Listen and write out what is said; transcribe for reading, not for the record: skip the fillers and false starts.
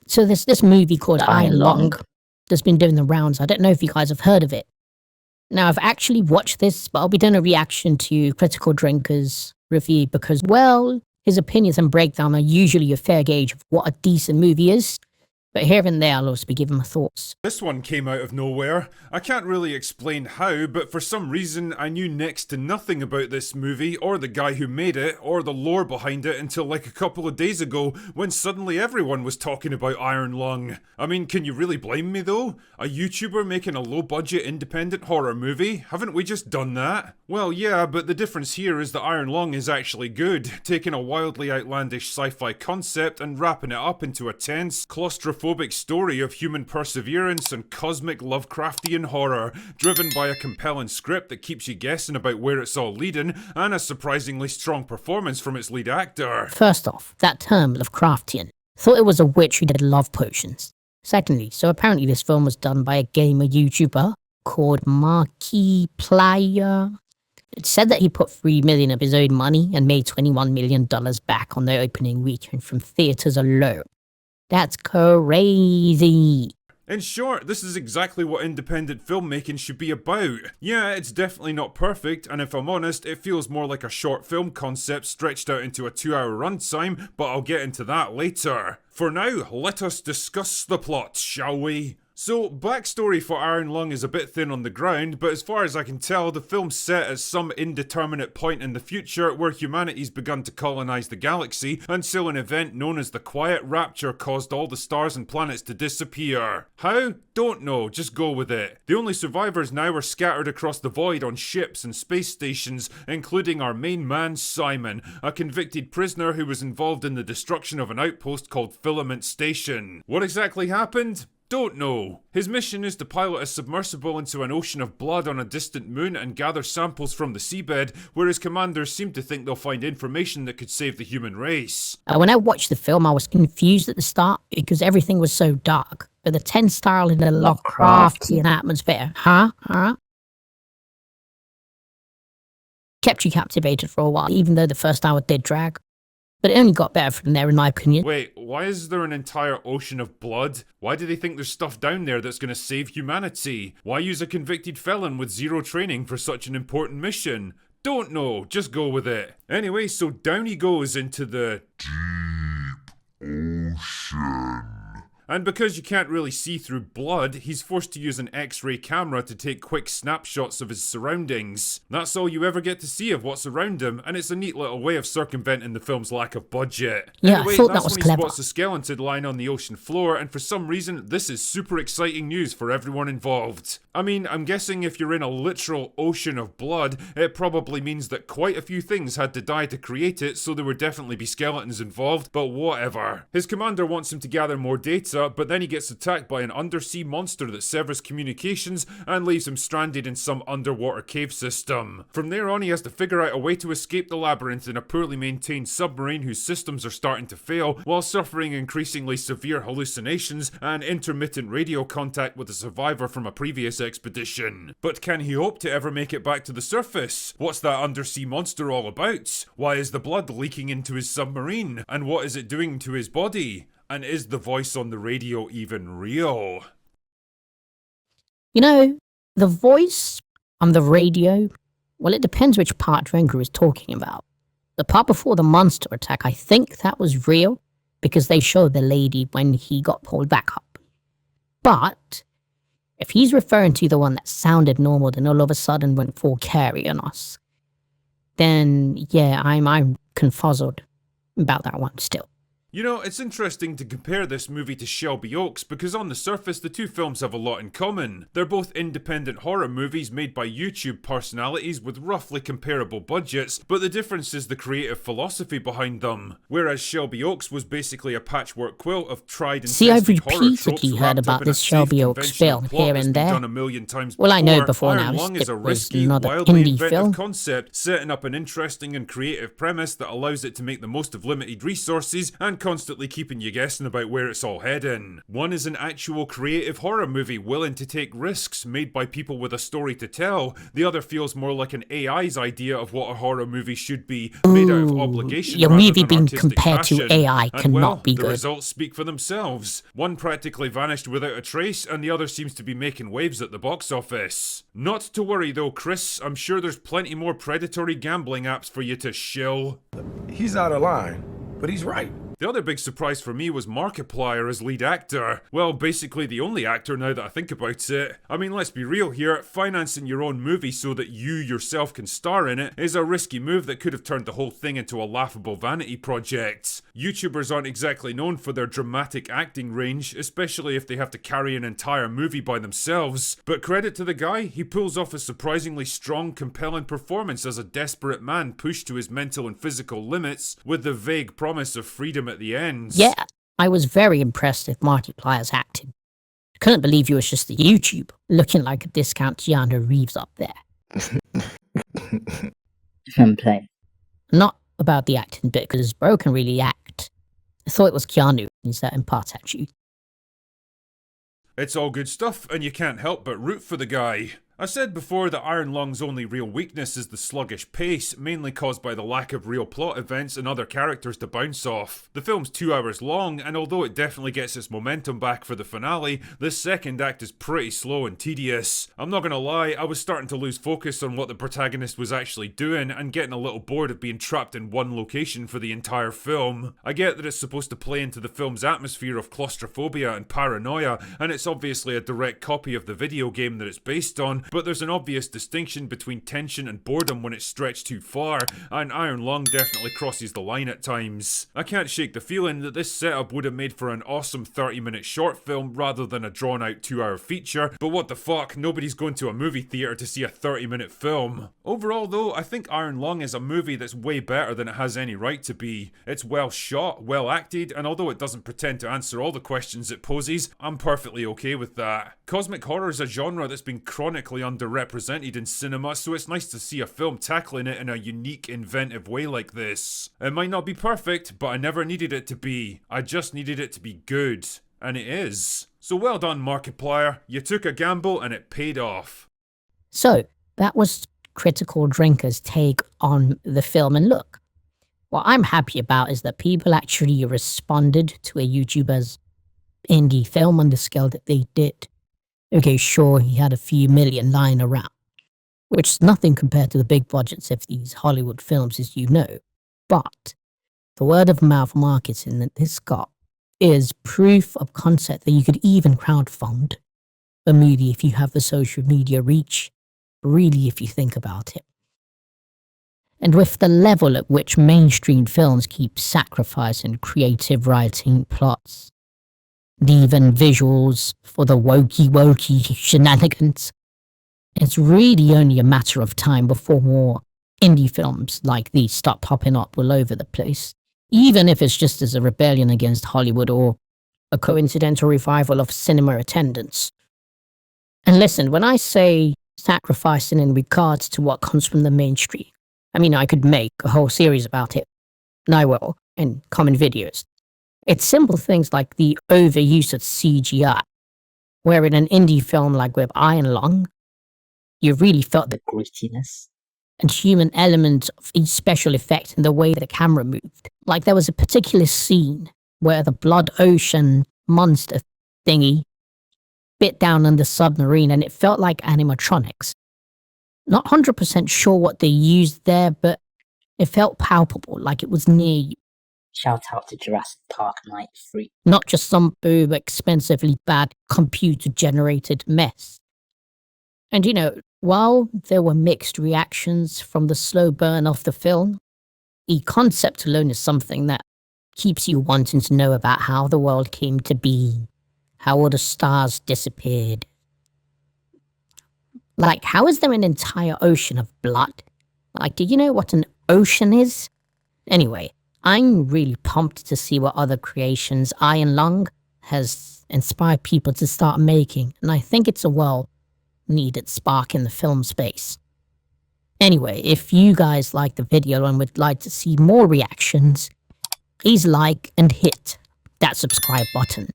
So there's this movie called Iron Lung that's been doing the rounds. I don't know if you guys have heard of it. Now, I've actually watched this, but I'll be doing a reaction to Critical Drinker's review because, well, his opinions and breakdown are usually a fair gauge of what a decent movie is. But here and there, I'll also be giving my thoughts. This one came out of nowhere. I can't really explain how, but for some reason I knew next to nothing about this movie, or the guy who made it, or the lore behind it until like a couple of days ago, when suddenly everyone was talking about Iron Lung. I mean, can you really blame me though? A YouTuber making a low-budget independent horror movie? Haven't we just done that? Well, yeah, but the difference here is that Iron Lung is actually good, taking a wildly outlandish sci-fi concept and wrapping it up into a tense, claustrophobic story of human perseverance and cosmic Lovecraftian horror, driven by a compelling script that keeps you guessing about where it's all leading, and a surprisingly strong performance from its lead actor. First off, that term Lovecraftian. Thought it was a witch who did love potions. Secondly, so apparently this film was done by a gamer YouTuber called Markiplier. It said that he put $3 million of his own money and made $21 million back on the opening weekend from theaters alone. That's crazy. In short, this is exactly what independent filmmaking should be about. Yeah, it's definitely not perfect, and if I'm honest, it feels more like a short film concept stretched out into a 2-hour runtime, but I'll get into that later. For now, let us discuss the plot, shall we? So, backstory for Iron Lung is a bit thin on the ground, but as far as I can tell, the film's set at some indeterminate point in the future where humanity's begun to colonize the galaxy until an event known as the Quiet Rapture caused all the stars and planets to disappear. How? Don't know, just go with it. The only survivors now are scattered across the void on ships and space stations, including our main man Simon, a convicted prisoner who was involved in the destruction of an outpost called Filament Station. What exactly happened? Don't know. His mission is to pilot a submersible into an ocean of blood on a distant moon and gather samples from the seabed, where his commanders seem to think they'll find information that could save the human race. When I watched the film, I was confused at the start because everything was so dark. But the tense style in the Lovecraftian atmosphere, kept you captivated for a while, even though the first hour did drag. But it only got better from there, in my opinion. Wait, why is there an entire ocean of blood? Why do they think there's stuff down there that's gonna save humanity? Why use a convicted felon with zero training for such an important mission? Don't know, just go with it. Anyway, so down he goes into the deep ocean. And because you can't really see through blood, he's forced to use an X-ray camera to take quick snapshots of his surroundings. That's all you ever get to see of what's around him, and it's a neat little way of circumventing the film's lack of budget. Yeah, anyway, I thought that's that was when clever. he spots a skeleton lying on the ocean floor, and for some reason, this is super exciting news for everyone involved. I mean, I'm guessing if you're in a literal ocean of blood, it probably means that quite a few things had to die to create it, so there would definitely be skeletons involved, but whatever. His commander wants him to gather more data, but then he gets attacked by an undersea monster that severs communications and leaves him stranded in some underwater cave system. From there on, he has to figure out a way to escape the labyrinth in a poorly maintained submarine whose systems are starting to fail, while suffering increasingly severe hallucinations and intermittent radio contact with a survivor from a previous expedition. But can he hope to ever make it back to the surface? What's that undersea monster all about? Why is the blood leaking into his submarine? And what is it doing to his body? And is the voice on the radio even real? You know, the voice on the radio, well, it depends which part Drinker is talking about. The part before the monster attack, I think that was real, because they showed the lady when he got pulled back up. But if he's referring to the one that sounded normal and all of a sudden went full carry on us, then yeah, I'm confuzzled about that one still. You know, it's interesting to compare this movie to Shelby Oaks because on the surface the two films have a lot in common. They're both independent horror movies made by YouTube personalities with roughly comparable budgets, but the difference is the creative philosophy behind them. Whereas Shelby Oaks was basically a patchwork quilt of tried and See, I've tested horror tropes repeatedly heard wrapped about up in a this safe, Shelby Oaks conventional film plot here that's and been there. done a million times Well, I know before. before Iron now Lung is a it was risky, another wildly indie inventive film. concept, setting up an interesting and creative premise that allows it to make the most of limited resources and constantly keeping you guessing about where it's all heading. One is an actual creative horror movie willing to take risks, made by people with a story to tell. The other feels more like an AI's idea of what a horror movie should be, made out of obligation your rather movie than being artistic compared passion. to AI And cannot well, be the good. results speak for themselves. One practically vanished without a trace, and the other seems to be making waves at the box office. Not to worry though, Chris, I'm sure there's plenty more predatory gambling apps for you to shill. He's out of line, but he's right. The other big surprise for me was Markiplier as lead actor. Well, basically the only actor now that I think about it. I mean, let's be real here, financing your own movie so that you yourself can star in it is a risky move that could have turned the whole thing into a laughable vanity project. YouTubers aren't exactly known for their dramatic acting range, especially if they have to carry an entire movie by themselves. But credit to the guy, he pulls off a surprisingly strong, compelling performance as a desperate man pushed to his mental and physical limits, with the vague promise of freedom at the end. Yeah, I was very impressed with Markiplier's acting. Couldn't believe he was just a YouTuber, looking like a discount Keanu Reeves up there. Play. Not about the acting bit, because bro can really act. I thought it was Keanu in certain parts, actually. It's all good stuff, and you can't help but root for the guy. I said before that Iron Lung's only real weakness is the sluggish pace, mainly caused by the lack of real plot events and other characters to bounce off. The film's 2 hours long, and although it definitely gets its momentum back for the finale, this second act is pretty slow and tedious. I'm not gonna lie, I was starting to lose focus on what the protagonist was actually doing, and getting a little bored of being trapped in one location for the entire film. I get that it's supposed to play into the film's atmosphere of claustrophobia and paranoia, and it's obviously a direct copy of the video game that it's based on, but there's an obvious distinction between tension and boredom when it's stretched too far, and Iron Lung definitely crosses the line at times. I can't shake the feeling that this setup would have made for an awesome 30-minute short film rather than a drawn-out 2-hour feature, but what the fuck, nobody's going to a movie theatre to see a 30-minute film. Overall though, I think Iron Lung is a movie that's way better than it has any right to be. It's well shot, well acted, and although it doesn't pretend to answer all the questions it poses, I'm perfectly okay with that. Cosmic horror is a genre that's been chronically underrepresented in cinema, so it's nice to see a film tackling it in a unique, inventive way like this. It might not be perfect, but I never needed it to be. I just needed it to be good. And it is. So well done, Markiplier. You took a gamble and it paid off. So, that was Critical Drinker's take on the film, and look, what I'm happy about is that people actually responded to a YouTuber's indie film on the scale that they did. Okay, sure, he had a few million lying around, which is nothing compared to the big budgets of these Hollywood films, as you know. But the word of mouth marketing that this got is proof of concept that you could even crowdfund a movie if you have the social media reach, really, if you think about it. And with the level at which mainstream films keep sacrificing creative writing, plots, and even visuals for the wokey shenanigans, it's really only a matter of time before more indie films like these start popping up all over the place, even if it's just as a rebellion against Hollywood or a coincidental revival of cinema attendance. And listen, when I say sacrificing in regards to what comes from the mainstream, I mean, I could make a whole series about it, and I will, in common videos. It's simple things like the overuse of CGI, where in an indie film like with Iron Lung, you really felt the Grittiness. and human element of each special effect and the way the camera moved. Like there was a particular scene where the blood ocean monster thingy bit down on the submarine and it felt like animatronics. Not 100% sure what they used there, but it felt palpable, like it was near you. Shout out to Jurassic Park Night 3. Not just some boob expensively bad computer-generated mess. And you know, while there were mixed reactions from the slow burn of the film, the concept alone is something that keeps you wanting to know about how the world came to be, how all the stars disappeared. Like, how is there an entire ocean of blood? Like, do you know what an ocean is? Anyway, I'm really pumped to see what other creations Iron Lung has inspired people to start making, and I think it's a well-needed spark in the film space. Anyway, if you guys like the video and would like to see more reactions, please like and hit that subscribe button.